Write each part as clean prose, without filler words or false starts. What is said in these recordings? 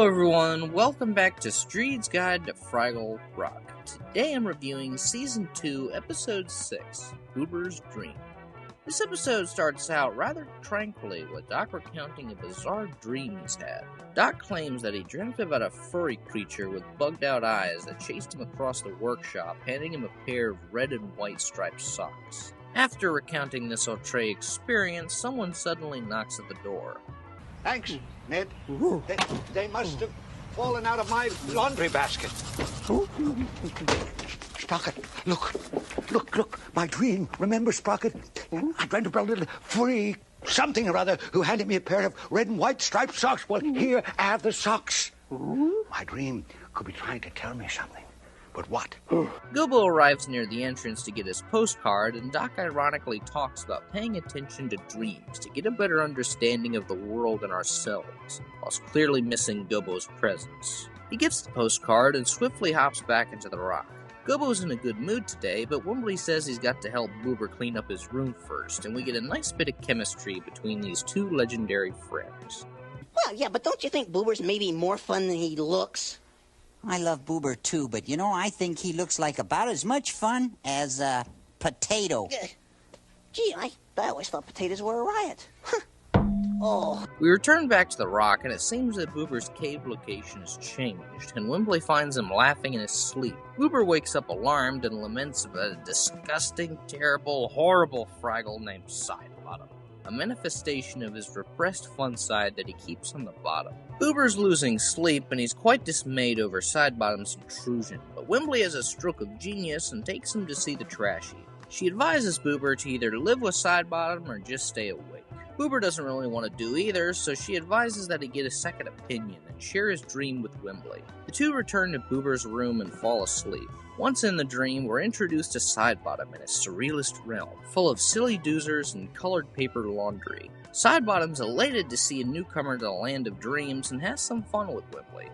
Hello everyone, welcome back to Streed's Guide to Fraggle Rock. Today I'm reviewing Season 2, Episode 6, Boober's Dream. This episode starts out rather tranquilly with Doc recounting a bizarre dream he's had. Doc claims that he dreamt about a furry creature with bugged out eyes that chased him across the workshop, handing him a pair of red and white striped socks. After recounting this outre experience, someone suddenly knocks at the door. Thanks, Ned. They must have fallen out of my laundry basket. Sprocket, look, my dream. Remember, Sprocket? I dreamt about a little furry something or other who handed me a pair of red and white striped socks. Well, here are the socks. My dream could be trying to tell me something. But what? Gobbo arrives near the entrance to get his postcard, and Doc ironically talks about paying attention to dreams to get a better understanding of the world and ourselves, whilst clearly missing Gobbo's presence. He gets the postcard and swiftly hops back into the rock. Gobbo's in a good mood today, but Wimbley says he's got to help Boober clean up his room first, and we get a nice bit of chemistry between these two legendary friends. Well, yeah, but don't you think Boober's maybe more fun than he looks? I love Boober too, but I think he looks like about as much fun as a potato. Gee, I always thought potatoes were a riot. Oh. We return back to the rock, and it seems that Boober's cave location has changed, and Wimbley finds him laughing in his sleep. Boober wakes up alarmed and laments about a disgusting, terrible, horrible Fraggle named Sidebottom, a manifestation of his repressed fun side that he keeps on the bottom. Boober's losing sleep, and he's quite dismayed over Sidebottom's intrusion, but Wimbley has a stroke of genius and takes him to see the trash heap. She advises Boober to either live with Sidebottom or just stay awake. Boober doesn't really want to do either, so she advises that he get a second opinion and share his dream with Wimbley. The two return to Boober's room and fall asleep. Once in the dream, we're introduced to Sidebottom in a surrealist realm, full of silly doozers and colored paper laundry. Sidebottom's elated to see a newcomer to the land of dreams and has some fun with Wimbley.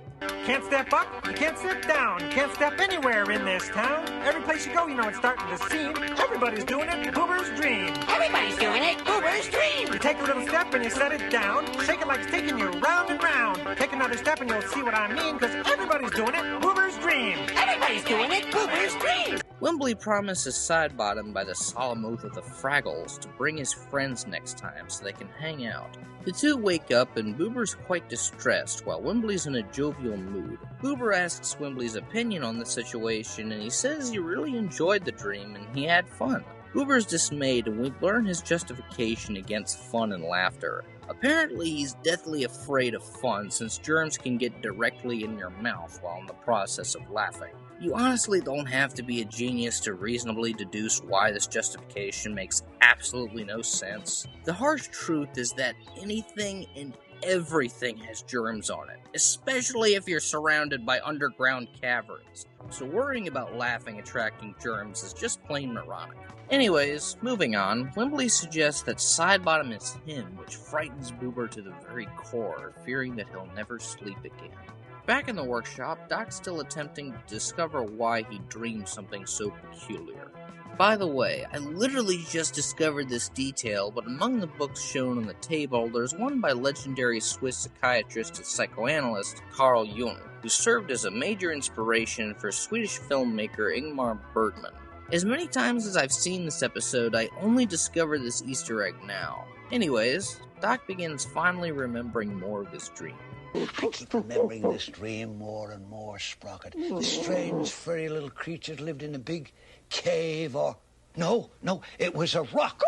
Can't step up, you can't sit down, you can't step anywhere in this town. Every place you go, it's starting to seem everybody's doing it, Boober's dream. Everybody's doing it, Boober's dream. You take a little step and you set it down, shake it like it's taking you round and round. Take another step and you'll see what I mean, because everybody's doing it, Boober's dream. Everybody's doing it, Boober's dream. Wimbley promises Sidebottom by the solemn oath of the Fraggles to bring his friends next time so they can hang out. The two wake up and Boober's quite distressed while Wimbley's in a jovial mood. Boober asks Wimbley's opinion on the situation and he says he really enjoyed the dream and he had fun. Boober's dismayed and we learn his justification against fun and laughter. Apparently he's deathly afraid of fun since germs can get directly in your mouth while in the process of laughing. You honestly don't have to be a genius to reasonably deduce why this justification makes absolutely no sense. The harsh truth is that anything and everything has germs on it, especially if you're surrounded by underground caverns. So worrying about laughing attracting germs is just plain moronic. Anyways, moving on, Wimbley suggests that Sidebottom is him, which frightens Boober to the very core, fearing that he'll never sleep again. Back in the workshop, Doc's still attempting to discover why he dreamed something so peculiar. By the way, I literally just discovered this detail, but among the books shown on the table, there's one by legendary Swiss psychiatrist and psychoanalyst Carl Jung, who served as a major inspiration for Swedish filmmaker Ingmar Bergman. As many times as I've seen this episode, I only discovered this Easter egg now. Anyways, Doc begins finally remembering more of his dream. I keep remembering this dream more and more, Sprocket. The strange, furry little creatures lived in a big cave or... No, it was a rock.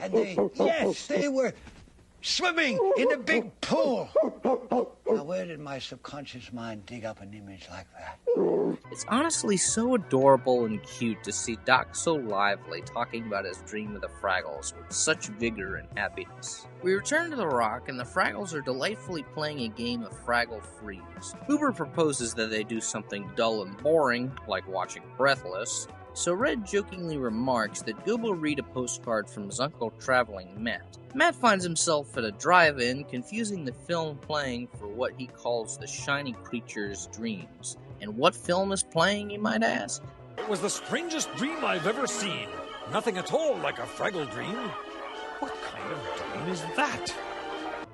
And they were swimming in a big pool. Now, where did my subconscious mind dig up an image like that? It's honestly so adorable and cute to see Doc so lively talking about his dream of the Fraggles with such vigor and happiness. We return to the rock and the Fraggles are delightfully playing a game of Fraggle Freeze. Boober proposes that they do something dull and boring, like watching Breathless, so Red jokingly remarks that Gobbo read a postcard from his uncle traveling Matt. Matt finds himself at a drive-in, confusing the film playing for what he calls the shiny creature's dreams. And what film is playing, you might ask? It was the strangest dream I've ever seen. Nothing at all like a Fraggle dream. What kind of dream is that?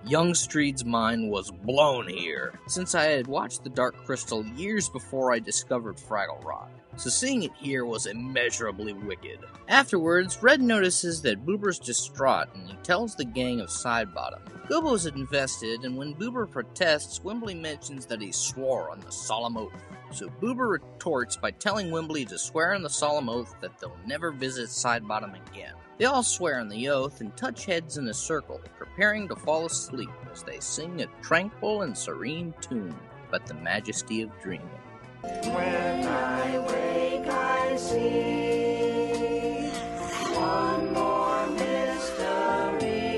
Young Streed's mind was blown here, since I had watched The Dark Crystal years before I discovered Fraggle Rock, so seeing it here was immeasurably wicked. Afterwards, Red notices that Boober's distraught and he tells the gang of Sidebottom. Gobo's invested, and when Boober protests, Wembley mentions that he swore on the solemn oath. So Boober retorts by telling Wembley to swear on the solemn oath that they'll never visit Sidebottom again. They all swear on the oath and touch heads in a circle, preparing to fall asleep as they sing a tranquil and serene tune about the majesty of dreaming. When I wake, I see one more mystery.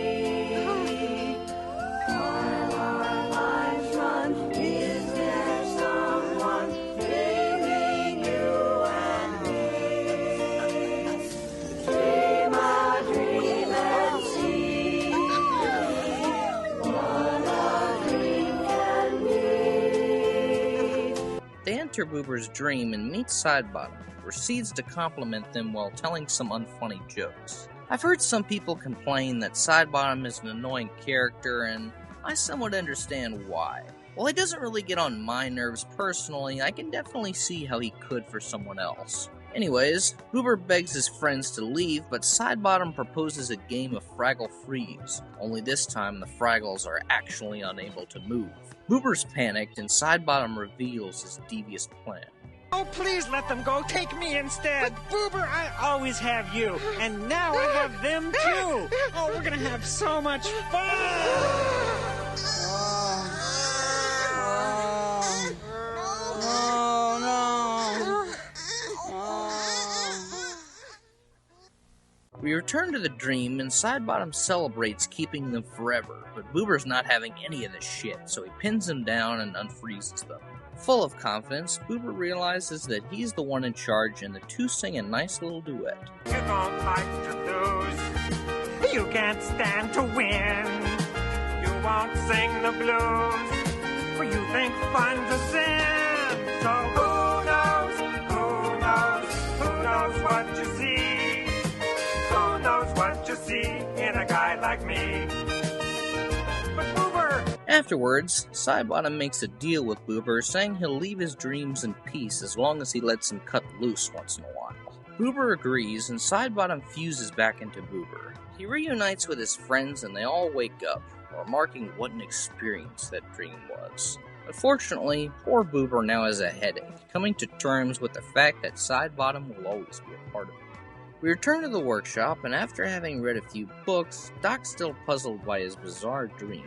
While our lives run, is there someone dreaming you and me? Dream a dream and see what a dream can be. They enter Boober's dream and meet Sidebottom, who proceeds to compliment them while telling some unfunny jokes. I've heard some people complain that Sidebottom is an annoying character, and I somewhat understand why. While he doesn't really get on my nerves personally, I can definitely see how he could for someone else. Anyways, Boober begs his friends to leave, but Sidebottom proposes a game of Fraggle Freeze, only this time the Fraggles are actually unable to move. Boober's panicked, and Sidebottom reveals his devious plan. Oh, please let them go. Take me instead. But Boober, I always have you. And now I have them too. Oh, we're gonna have so much fun. We return to the dream, and Sidebottom celebrates keeping them forever, but Boober's not having any of this shit, so he pins them down and unfreezes them. Full of confidence, Boober realizes that he's the one in charge, and the two sing a nice little duet. You don't like to lose. You can't stand to win. You won't sing the blues. For you think fun's a sin. So who knows what you see? Who knows what you see in a guy like me? But Boober! Afterwards, Sidebottom makes a deal with Boober, saying he'll leave his dreams in peace as long as he lets him cut loose once in a while. Boober agrees, and Sidebottom fuses back into Boober. He reunites with his friends, and they all wake up, remarking what an experience that dream was. Unfortunately, poor Boober now has a headache, coming to terms with the fact that Sidebottom will always be a part of it. We return to the workshop, and after having read a few books, Doc's still puzzled by his bizarre dream.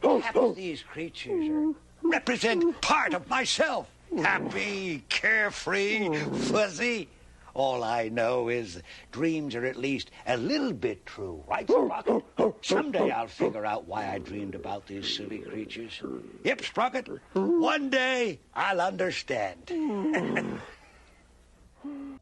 Perhaps these creatures represent part of myself. Happy, carefree, fuzzy. All I know is dreams are at least a little bit true, right, Sprocket? Someday I'll figure out why I dreamed about these silly creatures. Yep, Sprocket, one day I'll understand.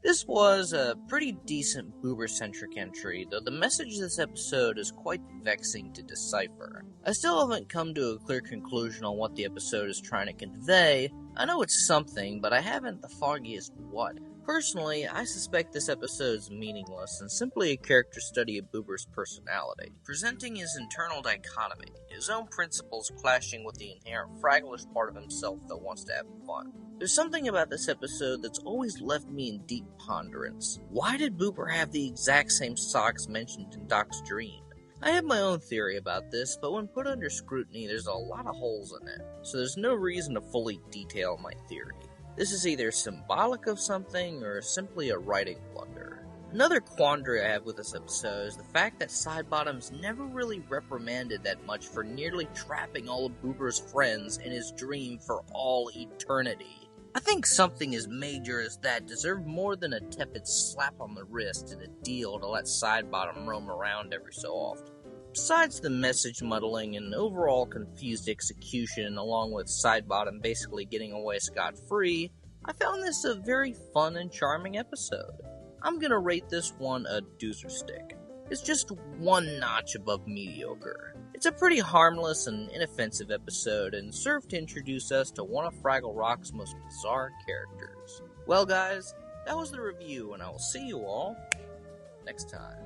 This was a pretty decent Boober-centric entry, though the message of this episode is quite vexing to decipher. I still haven't come to a clear conclusion on what the episode is trying to convey. I know it's something, but I haven't the foggiest what. Personally, I suspect this episode is meaningless and simply a character study of Boober's personality, presenting his internal dichotomy, his own principles clashing with the inherent Fragglish part of himself that wants to have fun. There's something about this episode that's always left me in deep ponderance. Why did Boober have the exact same socks mentioned in Doc's dream? I have my own theory about this, but when put under scrutiny, there's a lot of holes in it, so there's no reason to fully detail my theory. This is either symbolic of something or simply a writing blunder. Another quandary I have with this episode is the fact that Sidebottom's never really reprimanded that much for nearly trapping all of Boober's friends in his dream for all eternity. I think something as major as that deserved more than a tepid slap on the wrist and a deal to let Sidebottom roam around every so often. Besides the message muddling and overall confused execution, along with Sidebottom basically getting away scot-free, I found this a very fun and charming episode. I'm gonna rate this one a doozer stick. It's just one notch above mediocre. It's a pretty harmless and inoffensive episode, and served to introduce us to one of Fraggle Rock's most bizarre characters. Well guys, that was the review, and I will see you all next time.